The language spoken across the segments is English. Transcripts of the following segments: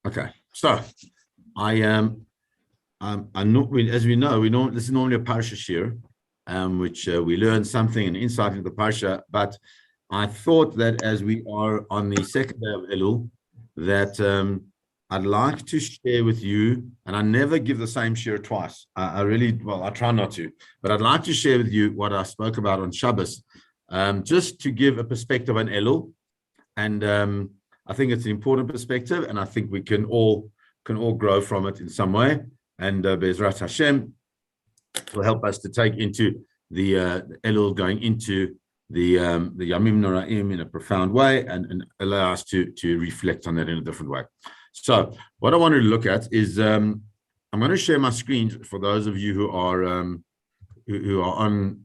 Okay, so I'm not, as we know, this is normally a parsha shir, which we learn something and insight into the parsha. But I thought that as we are on the second day of Elul, that I'd like to share with you, and I never give the same shir twice. I try not to, but I'd like to share with you what I spoke about on Shabbos, just to give a perspective on Elul, and I think it's an important perspective, and I think we can all grow from it in some way. And Be'ezrat Hashem will help us to take into the Elul, going into the Yamim Noraim in a profound way, and allow us to reflect on that in a different way. So what I wanted to look at is I'm going to share my screen for those of you who are on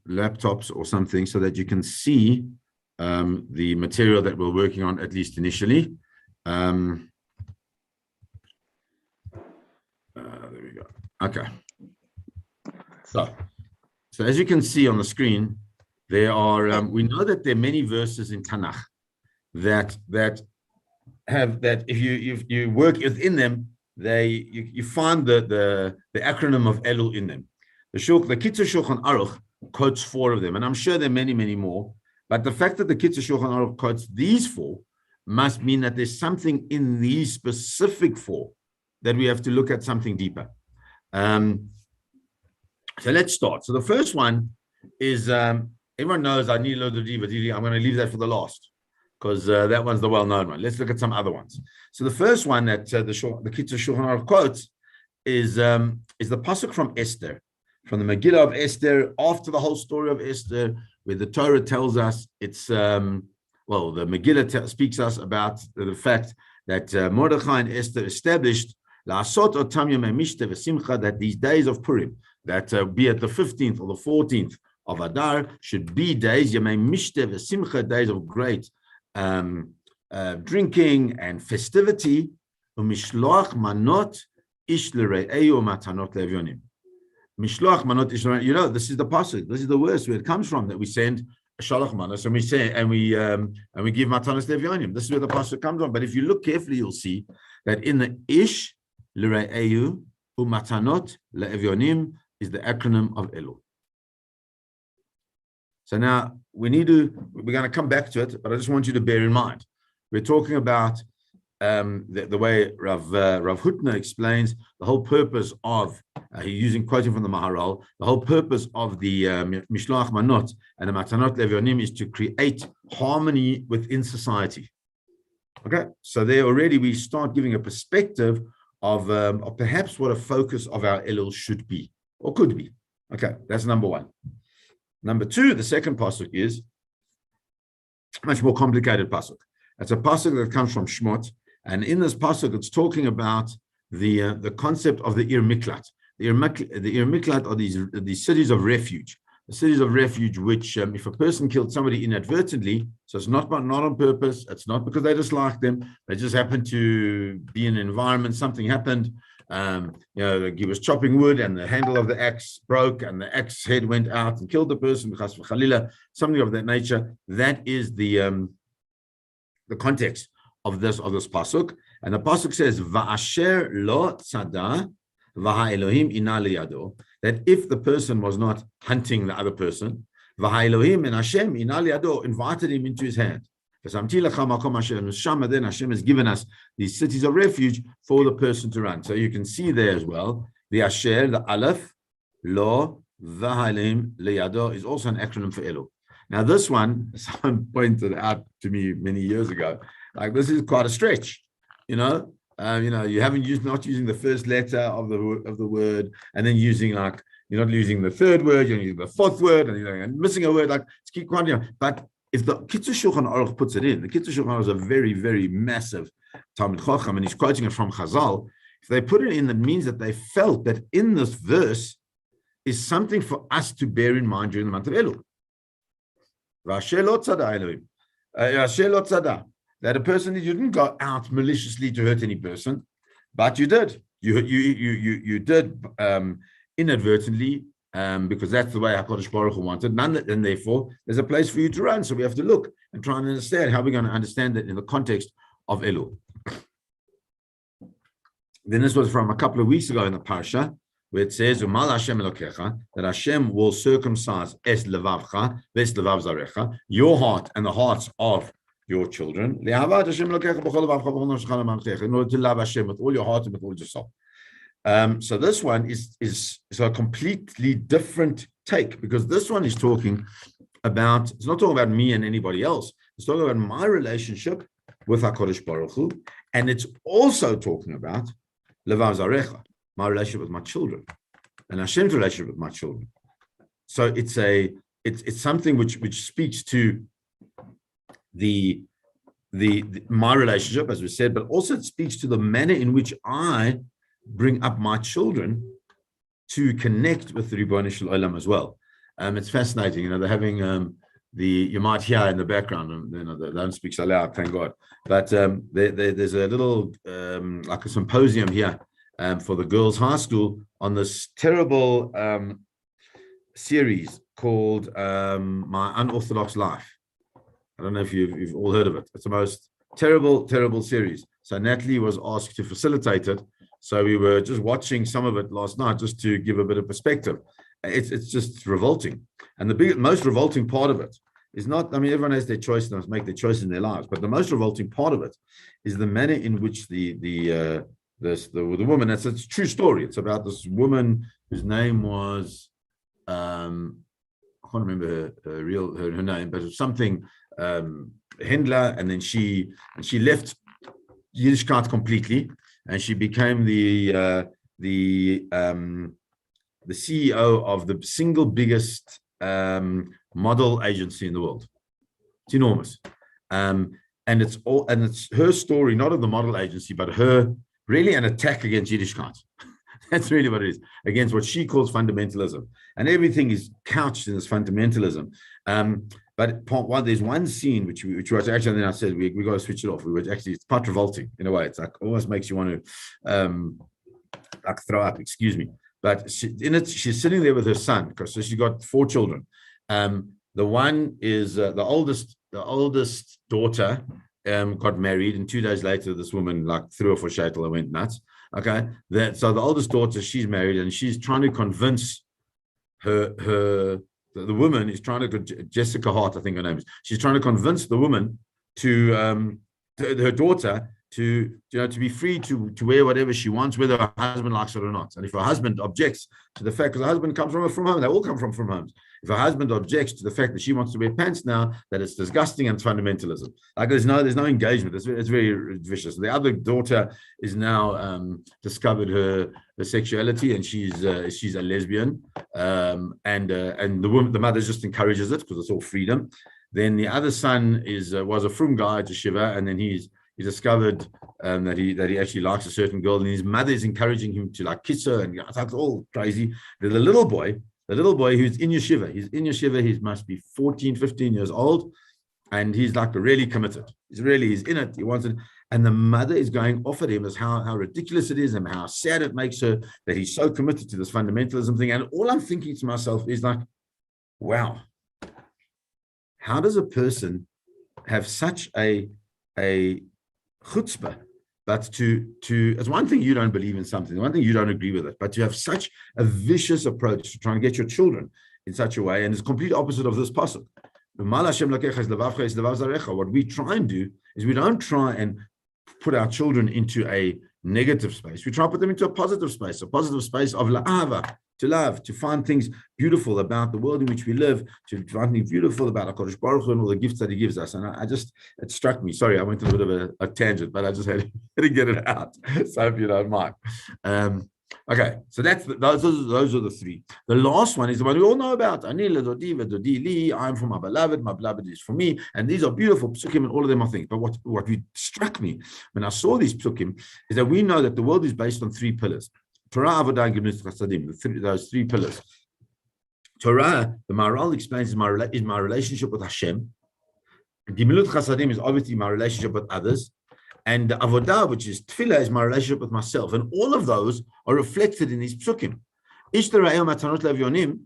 laptops or something, so that you can see the material that we're working on, at least initially. There we go. Okay. So as you can see on the screen, there are we know that there are many verses in Tanakh that have that if you work within them, you find the acronym of Elul in them. The Kitzur Shulchan Aruch quotes 4 of them, and I'm sure there are many, many more. But the fact that the Kitzur Shulchan Aruch quotes these 4 must mean that there's something in these specific 4 that we have to look at something deeper. So let's start. So the first one is, everyone knows I need a load of diva. I'm going to leave that for the last, because that one's the well-known one. Let's look at some other ones. So the first one that the Kitzur Shulchan Aruch quotes is the pasuk from Esther, from the Megillah of Esther, after the whole story of Esther, where the Torah tells us it's the Megillah speaks us about the fact that Mordechai and Esther established that these days of Purim, that be it the 15th or the 14th of Adar, should be days days of great drinking and festivity. Mishloach manot ish l're'eyu matanot le'evyonim. Mishloach manot ish l're'eyu. You know, this is the pasuk. This is the verse where it comes from, that we send a shalach manos, and we say and we give matanos le'evyonim. This is where the pasuk comes from. But if you look carefully, you'll see that in the ish l're'eyu umatanot le'evyonim is the acronym of Elul. So now we're going to come back to it, but I just want you to bear in mind, we're talking about the way Rav Hutner explains the whole purpose of, quoting from the Maharal, the whole purpose of the Mishloach Manot and the Matanot Levyonim is to create harmony within society. Okay, so there already we start giving a perspective of perhaps what a focus of our Elul should be, or could be. Okay, that's number 1. Number 2, the second pasuk is a much more complicated pasuk. It's a pasuk that comes from Shmot, and in this pasuk, it's talking about the concept of the Ir Miklat. The Ir Miklat are these cities of refuge. The cities of refuge, which if a person killed somebody inadvertently, so it's not on purpose, it's not because they dislike them, they just happened to be in an environment, something happened. He was chopping wood and the handle of the axe broke and the axe head went out and killed the person, something of that nature. That is the context of this pasuk. And the pasuk says, Va'asher lo tzada v'ha'elohim ina liyado, that if the person was not hunting the other person, v'ha'elohim and Hashem ina liyado invited him into his hand. Then Hashem has given us these cities of refuge for the person to run. So you can see there as well, the Asher, the Aleph, Lo, V'halim, Liyado is also an acronym for Elul. Now this one, someone pointed out to me many years ago, like this is quite a stretch, you haven't not using the first letter of the word, and then using you're not using the third word, you're using the fourth word, and missing a word, it's quite, but if the Kitzur Shulchan Aruch puts it in, the Kitzur Shulchan Aruch is a very, very massive Talmid Chacham, and he's quoting it from Chazal. If they put it in, that means that they felt that in this verse is something for us to bear in mind during the month of Elul. That a person, you didn't go out maliciously to hurt any person, but you did. You did inadvertently. Because that's the way HaKadosh Baruch Hu wanted, and therefore there's a place for you to run. So we have to look and try and understand how we're going to understand it in the context of Elul. Then this was from a couple of weeks ago in the parsha, where it says, "Umal Hashem Elokecha," that Hashem will circumcise es levavcha, ves levav zarecha, your heart and the hearts of your children, in order to love Hashem with all your heart and with all your soul. So this one is a completely different take, because this one is talking about, it's not talking about me and anybody else. It's talking about my relationship with HaKadosh Baruch Hu, and it's also talking about levav zarecha, my relationship with my children, and Hashem's relationship with my children. So it's something which speaks to the my relationship, as we said, but also it speaks to the manner in which I bring up my children to connect with the Ribono Shel Olam as well. It's fascinating, they're having you might hear in the background, they don't speak so loud, thank God, but there's a little like a symposium here for the girls' high school on this terrible series called My Unorthodox Life. I don't know if you've all heard of it. It's the most terrible series. So Natalie was asked to facilitate it. So we were just watching some of it last night just to give a bit of perspective. It's just revolting. And the most revolting part of it is not, everyone has their choice, they must make their choice in their lives. But the most revolting part of it is the manner in which the woman, it's a true story. It's about this woman whose name was, I can't remember her name, but it was something, Hendler, and then she left Yiddishkeit completely, and she became the CEO of the single biggest model agency in the world. It's enormous, and it's her story, not of the model agency, but her really an attack against Yiddishkeit. That's really what it is, against what she calls fundamentalism, and everything is couched in this fundamentalism. But part one, there's one scene which was actually, and then I said we got to switch it off. It's quite revolting in a way. It's like almost makes you want to like throw up. Excuse me. But she's sitting there with her son, because so she got 4 children. The one is the oldest daughter got married, and 2 days later, this woman like threw off a shaitel and went nuts. Okay, so the oldest daughter, she's married, and she's trying to convince the woman is trying to, Jessica Hart, I think her name is. She's trying to convince the woman to her daughter to be free to wear whatever she wants, whether her husband likes it or not. And if her husband objects to the fact, because her husband comes from home, they all come from homes. If her husband objects to the fact that she wants to wear pants now, that it's disgusting and it's fundamentalism. Like there's no engagement. It's very vicious. The other daughter is now discovered her sexuality, and she's a lesbian. And the mother just encourages it because it's all freedom. Then the other son was a frum guy to Shiva, and then he discovered that he actually likes a certain girl, and his mother is encouraging him to like kiss her, and it's all crazy. The little boy who's in yeshiva, he must be 14, 15 years old, and he's like really committed. He's in it. He wants it, and the mother is going off at him as how ridiculous it is and how sad it makes her that he's so committed to this fundamentalism thing. And all I'm thinking to myself is like, wow, how does a person have such a chutzpah, but to it's one thing you don't believe in something, one thing you don't agree with it, but to have such a vicious approach to trying to get your children in such a way, and it's complete opposite of this pasuk. What we try and do is we don't try and put our children into a negative space. We try to put them into a positive space of la'ava, to love, to find things beautiful about the world in which we live, to find things beautiful about HaKadosh Baruch Hu and all the gifts that he gives us. And it struck me. Sorry, I went on a bit of a tangent, but I just had to get it out. So if you don't mind. Okay, so those are the 3. The last one is the one we all know about. I'm for my beloved is for me. And these are beautiful psukim, and all of them are things. But what struck me when I saw these psukim is that we know that the world is based on 3 pillars. Torah, Avodah, and Gemilut Chasadim, those 3 pillars. Torah, the Maharal explains, is my relationship with Hashem. Gemilut Chasadim is obviously my relationship with others. And the Avodah, which is Tefillah, is my relationship with myself. And all of those are reflected in these psukim. Ish Tera'el Matanot Levyonim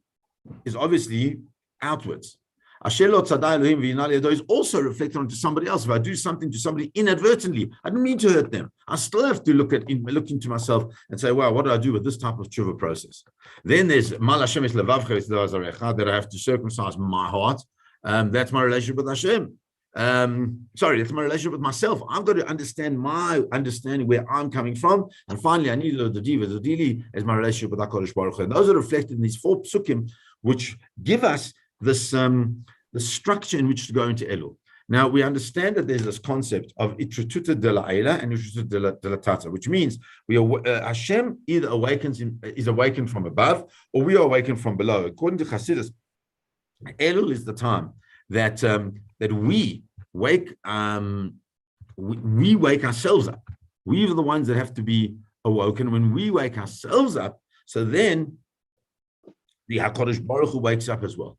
is obviously outwards. Is also reflected onto somebody else. If I do something to somebody inadvertently, I didn't mean to hurt them. I still have to look into myself and say, wow, what do I do with this type of tshuva process? Then there's that I have to circumcise my heart. That's my relationship with Hashem. That's my relationship with myself. I've got to understand my understanding where I'm coming from. And finally, I need the dili as my relationship with HaKadosh Baruch Hu. And those are reflected in these 4 psukim, which give us this the structure in which to go into Elul. Now, we understand that there's this concept of Itrututa de la Eila and Itrututa de la Tata, which means Hashem either is awakened from above, or we are awakened from below. According to Chassidus, Elul is the time that we wake we wake ourselves up. We are the ones that have to be awoken. When we wake ourselves up, so then the HaKadosh Baruch Hu wakes up as well,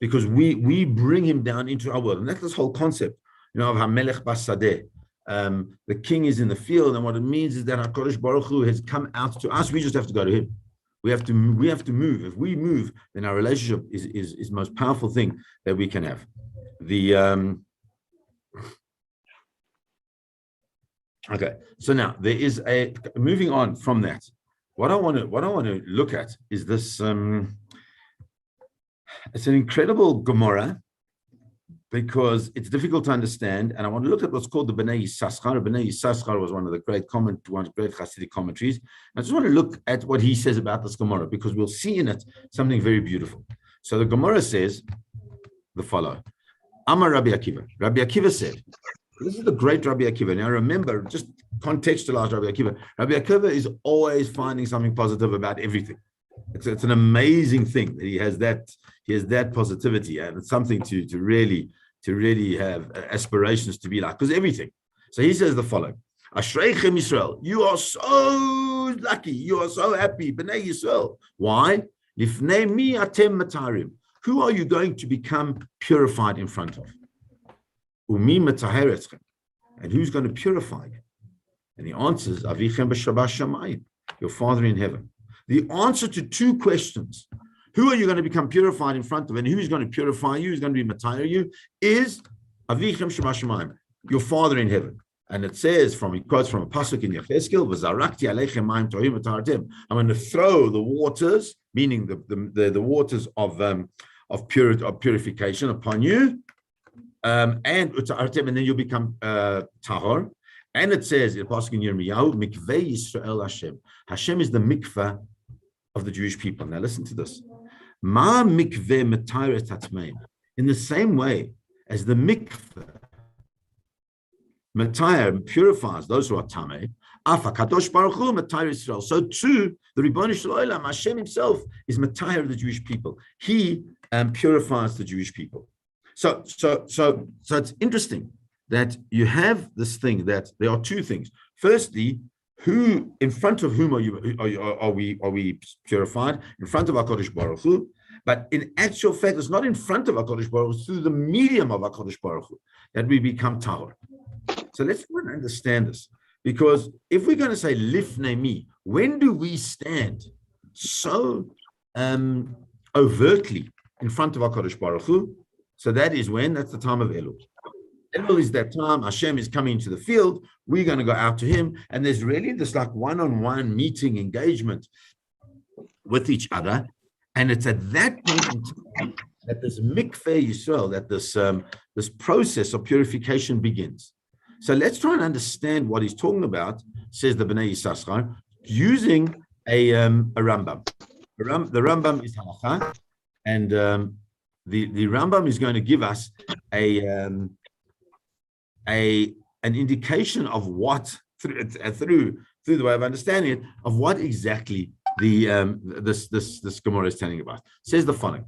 because we bring him down into our world. And that's this whole concept, of HaMelech Basadeh. The king is in the field, and what it means is that HaKadosh Baruch Hu has come out to us. We just have to go to him. We have to move. If we move, then our relationship is the most powerful thing that we can have. Okay, so now there is moving on from that. What I want to look at is this. It's an incredible Gemara because it's difficult to understand, and I want to look at what's called the Bnei Yissaschar. Bnei Yissaschar was one of the great Hasidic commentaries. I just want to look at what he says about this Gemara, because we'll see in it something very beautiful. So the Gemara says the following: Amar Rabbi Akiva. Rabbi Akiva said, this is the great Rabbi Akiva. Now remember, just contextualize Rabbi Akiva. Rabbi Akiva is always finding something positive about everything. It's an amazing thing that he has that positivity, and it's something to really have aspirations to be like, because everything. So he says the following: Ashreichem Yisrael, you are so lucky, you are so happy, Bnei Yisrael. Why? Lifnei mi atem matarim. Who are you going to become purified in front of? Umi mataher etzchem. And who's going to purify you? And he answers, Avichem b'shabbat shamayim, your Father in heaven. The answer to 2 questions, who are you going to become purified in front of, and who is going to purify you, who's going to be matayr you, is Avichem Shabbat Shamayim, your Father in heaven. And it says, he quotes from a pasuk in Yechezkel, V'zarakti aleichem mayim tohim v'tartem. I'm going to throw the waters, meaning the waters of purification upon you, and then you'll become tahor. And it says, in pasuk in Yirmiyahu, Mikveh Yisrael Hashem. Hashem is the mikveh of the Jewish people. Now listen to this. Ma mikveh matayr tatmeim. In the same way as the mikveh matayr purifies those who are tamei, afa kadosh baruch hu matayr Israel. So too, the Ribbon Shalom, Hashem himself, is matayr the Jewish people. He purifies the Jewish people. So it's interesting that you have this thing that there are 2 things. Firstly, who in front of whom are we purified? In front of HaKadosh Baruch Hu. But in actual fact, it's not in front of HaKadosh Baruch Hu, it's through the medium of HaKadosh Baruch Hu that we become tahor. So let's try and understand this. Because if we're going to say lifnei mi, when do we stand so overtly in front of HaKadosh Baruch Hu? So that's the time of Elul. Elul is that time Hashem is coming into the field. We're going to go out to him, and there's really this like one-on-one meeting, engagement with each other. And it's at that point in time that this mikveh Yisrael, that this process of purification begins. So let's try and understand what he's talking about, says the Bnei Yissaschar, using a Rambam. The Rambam is halacha, and the Rambam is going to give us an indication of what through the way of understanding it, of what exactly this Gemara is telling about. It says the following: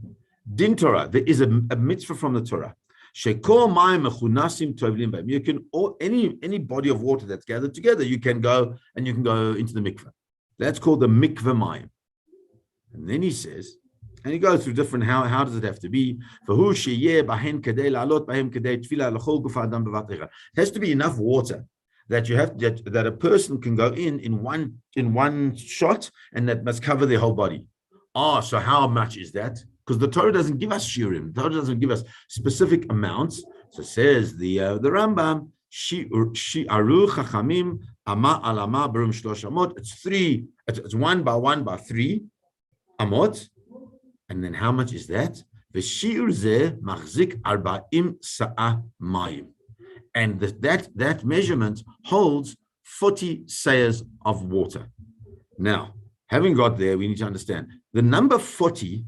Din Torah, there is a mitzvah from the Torah. Shekol mayim mechunasim tovlim b'hem. You can, any body of water that's gathered together, you can go into the mikveh. That's called the mikveh mayim. And then he says, and he goes through different, how does it have to be? It has to be enough water that a person can go in one shot, and that must cover their whole body. So how much is that? because the Torah doesn't give us shiurim. The Torah doesn't give us specific amounts. So says the Rambam, Aru Chachamim Ama Alama Barum Shlosh Amot. It's 3. It's 1 by 1 by 3 amot. And then how much is that? V'shiur zeh machzik 40 sa'ah mayim. And that measurement holds 40 sayers of water. Now, having got there, we need to understand the number 40,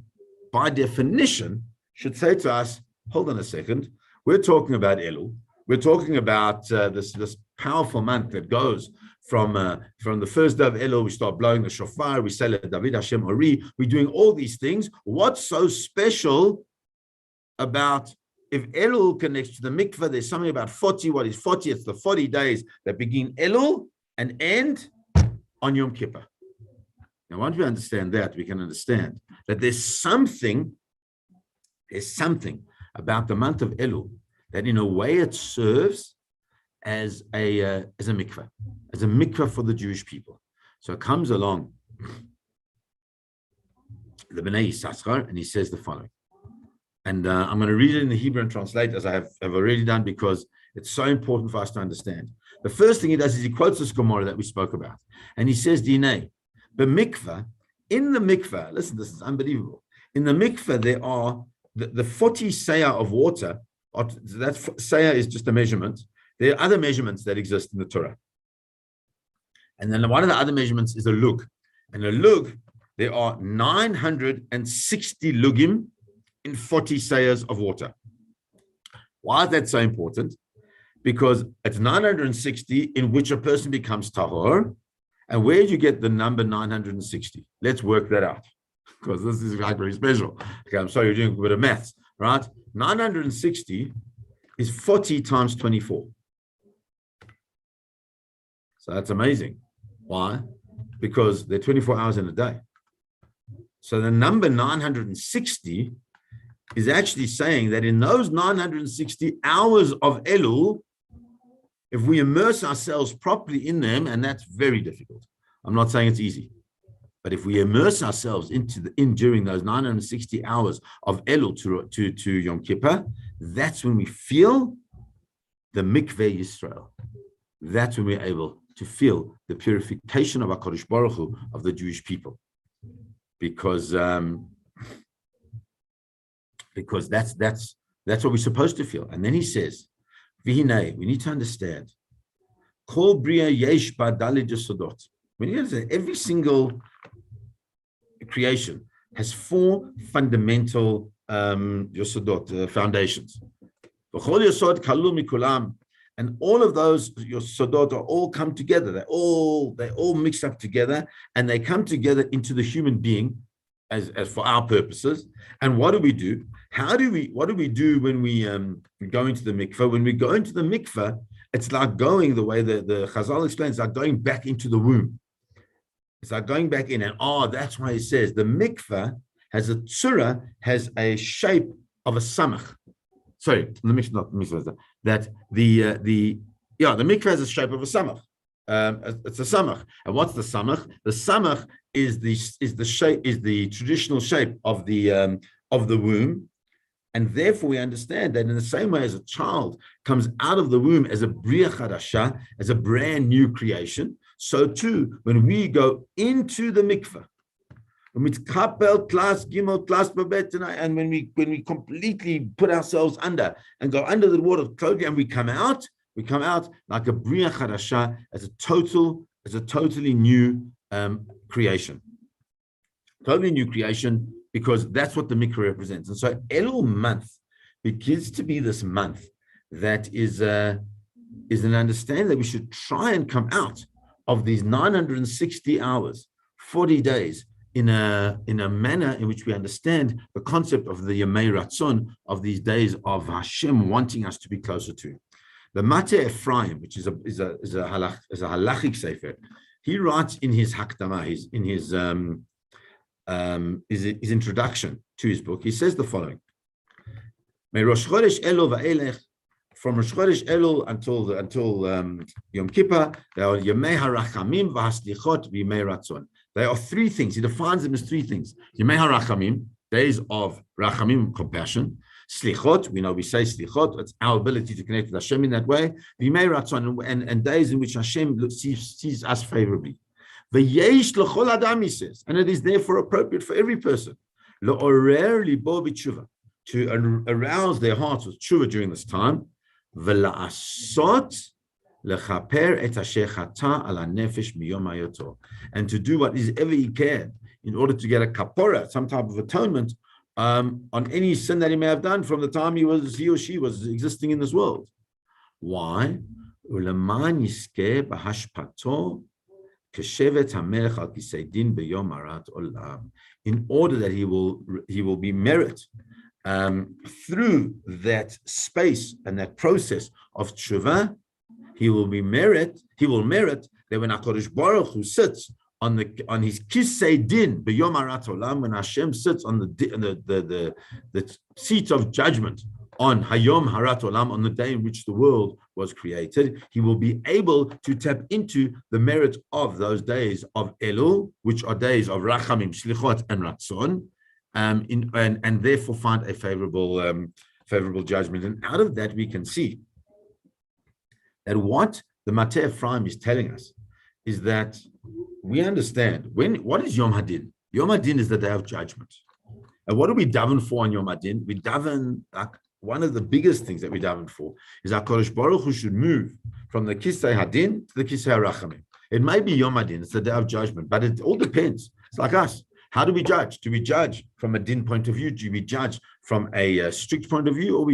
by definition, should say to us, hold on a second, we're talking about Elul. We're talking about this powerful month that goes from the first day of Elul. We start blowing the shofar, we say David Hashem Ori, we're doing all these things. What's so special about if Elul connects to the mikveh? There's something about 40. What is 40? It's the 40 days that begin Elul and end on Yom Kippur. Now, once we understand that, we can understand that there's something about the month of Elul that in a way it serves as a mikveh for the Jewish people. So it comes along the Bnei Yisachar and he says the following. And I'm going to read it in the Hebrew and translate as I have already done because it's so important for us to understand. The first thing he does is he quotes this Gemara that we spoke about. And he says, Dinei, the mikveh, in the mikveh, listen, this is unbelievable. In the mikveh, there are the 40 sayah of water. That sayah is just a measurement. There are other measurements that exist in the Torah. And then one of the other measurements is a lug. And a lug, there are 960 lugim in 40 sayahs of water. Why is that so important? Because it's 960 in which a person becomes tahor. And where do you get the number 960? Let's work that out, because this is very special. Okay, I'm sorry, you're doing a bit of maths, right? 960 is 40 times 24. So that's amazing. Why? Because there are 24 hours in a day. So the number 960 is actually saying that in those 960 hours of Elul, if we immerse ourselves properly in them, and that's very difficult. I'm not saying it's easy, but if we immerse ourselves during those 960 hours of Elul to Yom Kippur, that's when we feel the mikveh Yisrael. That's when we're able to feel the purification of HaKadosh Baruch Hu, of the Jewish people, because that's what we're supposed to feel. And then he says, V'hinei, we need to understand. Kol bria yesh ba daled yesodot. When you understand, every single creation has 4 fundamental yesodot, foundations. V'chol yesod kalu mikulam, and all of those yesodot are all come together. They all mix up together, and they come together into the human being, as for our purposes. And what do we do? What do we do when we go into the mikveh? When we go into the mikveh, it's like going, the way the Chazal explains, it's like going back into the womb. It's like going back in, and that's why he says the mikveh has a tzura, has a shape of a samach. Sorry, the mikveh has a shape of a samach. It's a samach. And what's the samach? The samach is the traditional shape of the womb. And therefore we understand that in the same way as a child comes out of the womb as a bria chadasha, as a brand new creation, so too when we go into the mikveh, and when we completely put ourselves under and go under the water totally, and we come out like a bria chadasha, as a totally new creation. Totally new creation, because that's what the mikveh represents. And so Elul month begins to be this month that is an understanding that we should try and come out of these 960 hours, 40 days, in a manner in which we understand the concept of the Yemei Ratzon, of these days of Hashem wanting us to be closer to. The Mateh Ephraim, which is a halachic sefer, he writes in his Hakdama, his introduction to his book, he says the following: from Rosh Chodesh Elul until Yom Kippur, there are Yemei Harachamim v'Haslichot v'Yemei Ratzon. There are 3 things. He defines them as 3 things. Yemei Harachamim, days of rachamim, compassion. Slichot, we say slichot, it's our ability to connect with Hashem in that way. V'imei ratzon, and days in which Hashem sees us favorably. V'yesh l'chol adam, he says, and it is therefore appropriate for every person, l'orer libo b'tshuva, to arouse their hearts with tshuva during this time, v'la'asot lechaper et asher chata ala nefesh miyom hayoto, and to do what is ever he can in order to get a kapora, some type of atonement, on any sin that he may have done from the time he or she was existing in this world. Why? In order that he will be merit through that space and that process of tshuva, he will merit that when HaKadosh Baruch Hu sits on his kisei din b'yom harat olam, when Hashem sits on the seat of judgment on hayom harat olam, on the day in which the world was created, he will be able to tap into the merit of those days of Elul, which are days of rachamim, shlichot, and ratzon, and therefore find a favorable judgment. And out of that we can see that what the Mateh Ephraim is telling us is that we understand what is Yom Hadin. Yom Hadin is the day of judgment. And what do we daven for on Yom Hadin? We daven, like, one of the biggest things that we daven for is HaKadosh Baruch Hu should move from the Kisei Hadin to the Kisei Harachamim. It may be Yom Hadin, it's the day of judgment, but it all depends. It's like us. How do we judge? Do we judge from a din point of view? Do we judge from a strict point of view? Or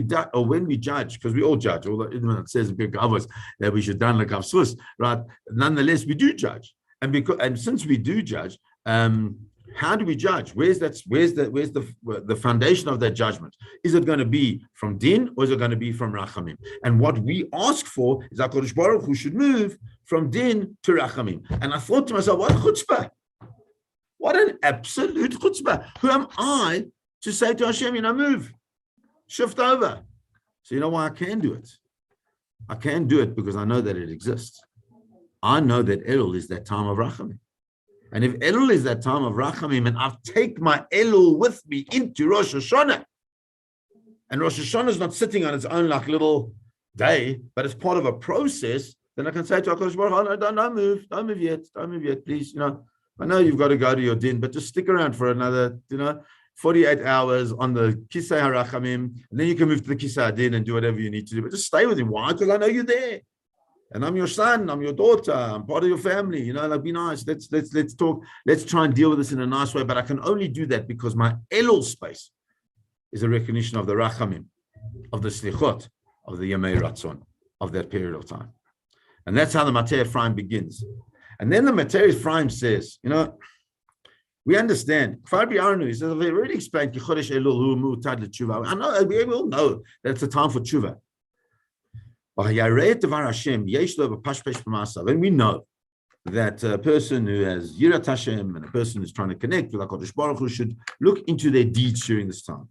when we judge, because we all judge, although it says in Pirkei that we should done like Avsus, right? Nonetheless, we do judge. And since we do judge, how do we judge? Where's the foundation of that judgment? Is it going to be from din or is it going to be from rachamim? And what we ask for is HaKadosh Baruch Hu should move from din to rachamim. And I thought to myself, what chutzpah! What an absolute chutzpah! Who am I to say to Hashem, move, shift over? So you know why I can do it? I can do it because I know that it exists. I know that Elul is that time of rachamim. And if Elul is that time of rachamim, and I've taken my Elul with me into Rosh Hashanah, and Rosh Hashanah is not sitting on its own like little day, but it's part of a process, then I can say to HaKadosh Baruch Hu, don't move yet, please. I know you've got to go to your din, but just stick around for another, 48 hours on the Kisei HaRachamim, and then you can move to the Kisei HaDin and do whatever you need to do. But just stay with him. Why? Because I know you're there. And I'm your son, I'm your daughter, I'm part of your family, be nice. Let's talk, let's try and deal with this in a nice way. But I can only do that because my Elul space is a recognition of the Rachamim, of the Slichot, of the Yemei Ratzon, of that period of time. And that's how the Mateh Ephraim begins. And then the Mateh Ephraim says, we understand. Kfar B'Yarnu, he says, we already explained, Chodesh Elul hu mu'tad l'tshuva. I know, we all know that it's a time for tshuva. And we know that a person who has Yirat Hashem and a person who's trying to connect with HaKadosh Baruch Hu should look into their deeds during this time.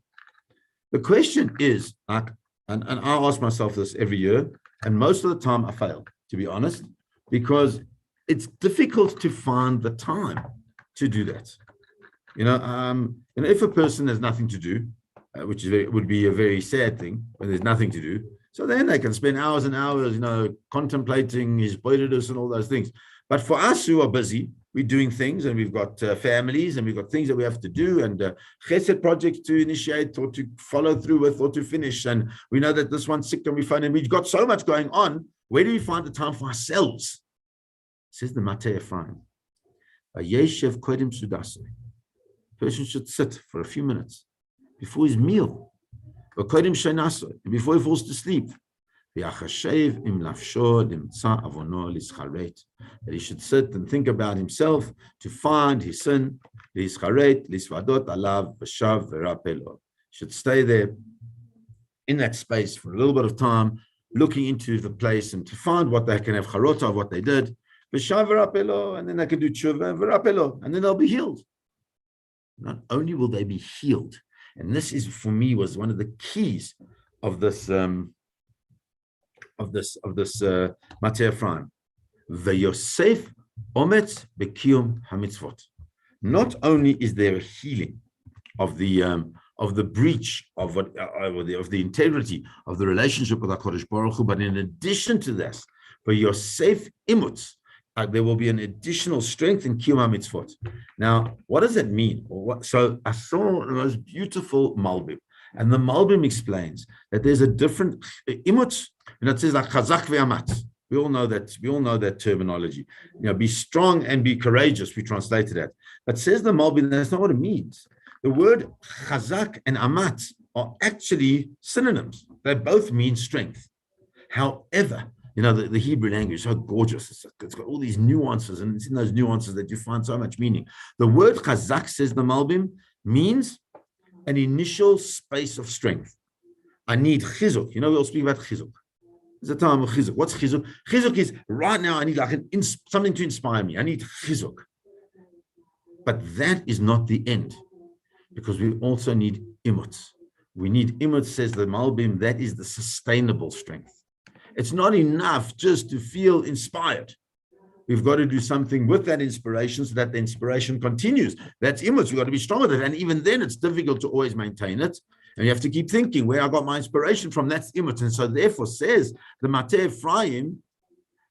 The question is, and I ask myself this every year, and most of the time I fail, to be honest, because it's difficult to find the time to do that. If a person has nothing to do, which would be a very sad thing when there's nothing to do, so then they can spend hours and hours, contemplating his boidus and all those things. But for us who are busy, we're doing things and we've got families and we've got things that we have to do and chesed projects to initiate or to follow through with or to finish. And we know that this one's sick and we find, and we've got so much going on. Where do we find the time for ourselves? Says the Mateh Ephraim. Yeshev kodim sudase. Person should sit for a few minutes before his meal. That before he falls to sleep, that he should sit and think about himself to find his sin. He should stay there in that space for a little bit of time, looking into the place and to find what they can have charota of what they did. And then they can do tshuva and then they'll be healed. Not only will they be healed, and this is, for me, was one of the keys of this Mateh Ephraim. V'yosef ometz b'kiyum hamitzvot. Not only is there a healing of the breach of the integrity of the relationship with HaKadosh Baruch Hu. But in addition to this, for your safe imuts, there will be an additional strength in Kiyum HaMitzvot. Now, what does that mean? So I saw the most beautiful Malbim, and the Malbim explains that there's a different imuts, and it says like Chazak ve'amatz. We all know that terminology. Be strong and be courageous. We translated that, but says the Malbim, that's not what it means. The word Chazak and Amatz are actually synonyms. They both mean strength. However, the Hebrew language is so gorgeous. It's got all these nuances, and it's in those nuances that you find so much meaning. The word Chazak, says the Malbim, means an initial space of strength. I need chizuk. We'll speak about chizuk. There's a time of chizuk. What's chizuk? Chizuk is right now I need like something to inspire me. I need chizuk. But that is not the end, because we also need imuts. We need imuts, says the Malbim, that is the sustainable strength. It's not enough just to feel inspired. We've got to do something with that inspiration so that the inspiration continues. That's imuts. We've got to be strong with it. And even then, it's difficult to always maintain it. And you have to keep thinking where I got my inspiration from. That's imuts. And so therefore says the Mateh Ephraim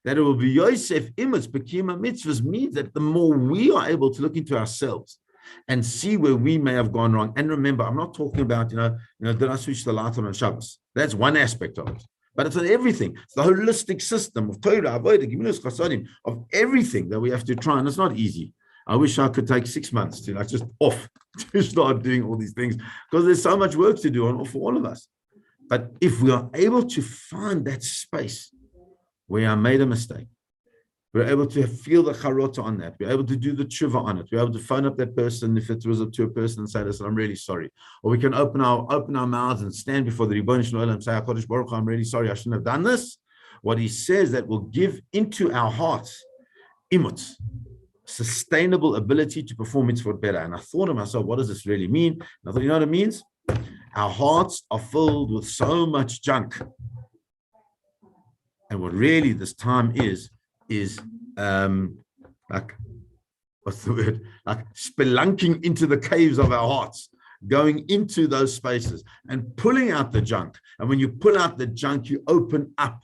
that it will be Yosef imuts, Bekima mitzvahs, means that the more we are able to look into ourselves and see where we may have gone wrong. And remember, I'm not talking about, did I switch the light on Shabbos? That's one aspect of it. But it's on everything. It's the holistic system of Torah, Avodah, Gemilas, Chasadim, of everything that we have to try. And it's not easy. I wish I could take 6 months to just off to start doing all these things, because there's so much work to do for all of us. But if we are able to find that space where I made a mistake, we're able to feel the charota on that. We're able to do the tshuva on it. We're able to phone up that person if it was to a person and say, "Listen, I'm really sorry." Or we can open our mouths and stand before the Ribono Shel Olam and say, "HaKadosh Baruch Hu, I'm really sorry. I shouldn't have done this." What he says that will give into our hearts imuts, sustainable ability to perform mitzvot better. And I thought to myself, what does this really mean? And I thought, you know what it means? Our hearts are filled with so much junk. And what really this time is like, what's the word? Like spelunking into the caves of our hearts, going into those spaces and pulling out the junk. And when you pull out the junk, you open up.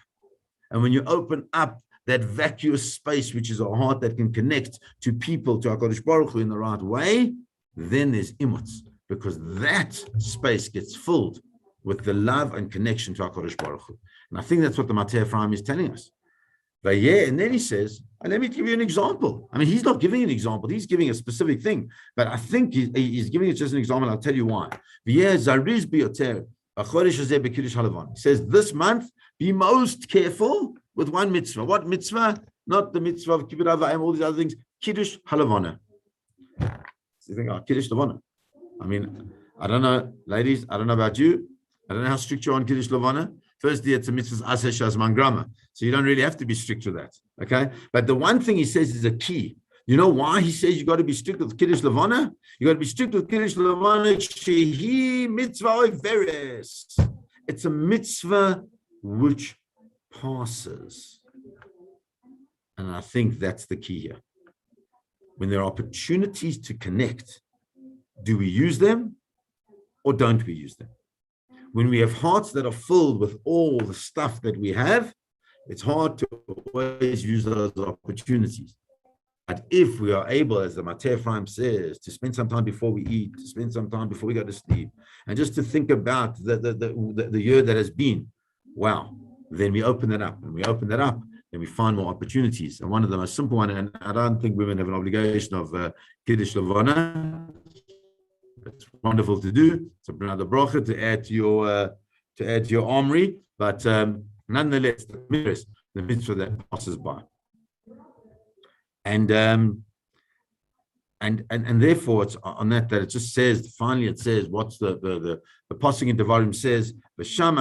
And when you open up that vacuous space, which is our heart that can connect to people, to HaKadosh Baruch Hu in the right way, then there's imuts, because that space gets filled with the love and connection to HaKadosh Baruch Hu. And I think that's what the Mateh Ephraim is telling us. And then he says, and let me give you an example. I mean, he's not giving an example. He's giving a specific thing. But I think he's giving it just an example. I'll tell you why. He says, this month, be most careful with one mitzvah. What mitzvah? Not the mitzvah of kibbutz avayim, all these other things. Kiddush halavana. So you think, Kiddush lavana. I mean, I don't know, ladies, I don't know about you. I don't know how strict you are on Kiddush lavana. Firstly, it's a mitzvah aseh shazman grama. So you don't really have to be strict with that, okay? But the one thing he says is a key. You know why he says you got to be strict with Kiddush Levana? You got to be strict with Kiddush Levana. Shehi mitzvah veres. It's a mitzvah which passes. And I think that's the key here. When there are opportunities to connect, do we use them or don't we use them? When we have hearts that are filled with all the stuff that we have, it's hard to always use those opportunities. But if we are able, as the Mateh Ephraim says, to spend some time before we eat, to spend some time before we go to sleep, and just to think about the year that has been, wow, then we open that up. And we open that up, then we find more opportunities. And one of the most simple ones, and I don't think women have an obligation of Kiddush Levana. It's wonderful to do. It's another bracha to add to your armory, but nonetheless, the mitzvah that passes by, and therefore it's on that it just says finally it says what's the passing in Devarim says V'shav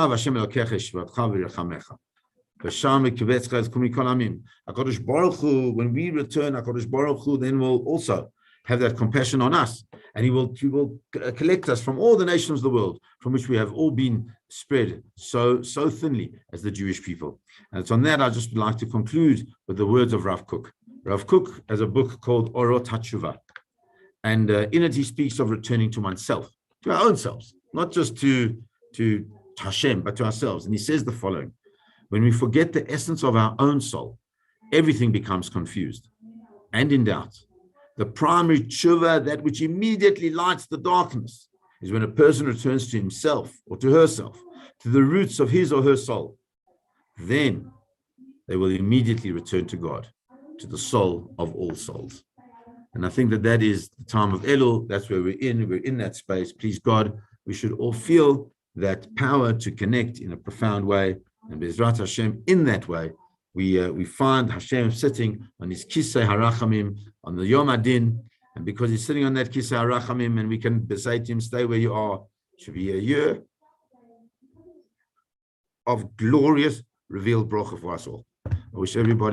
Hashem Elokecha yishvatcha v'yirchamecha. HaKadosh Baruch Hu, when we return, HaKadosh Baruch Hu then will also have that compassion on us, and he will collect us from all the nations of the world from which we have all been spread so thinly as the Jewish people. And it's on that I just would like to conclude with the words of Rav Kook. Rav Kook has a book called Orot HaTshuva, And in it, he speaks of returning to oneself, to our own selves, not just to Hashem, but to ourselves. And he says the following: when we forget the essence of our own soul, everything becomes confused and in doubt. The primary tshuva, that which immediately lights the darkness, is when a person returns to himself or to herself, to the roots of his or her soul. Then they will immediately return to God, to the soul of all souls. And I think that is the time of Elul. That's where we're in. We're in that space. Please God, we should all feel that power to connect in a profound way. And Bezrat Hashem, in that way, we find Hashem sitting on his Kisei Harachamim, on the Yom Adin. And because he's sitting on that Kisei Harachamim, and we can say to him, stay where you are, it should be a year of glorious revealed bracha for us all. I wish everybody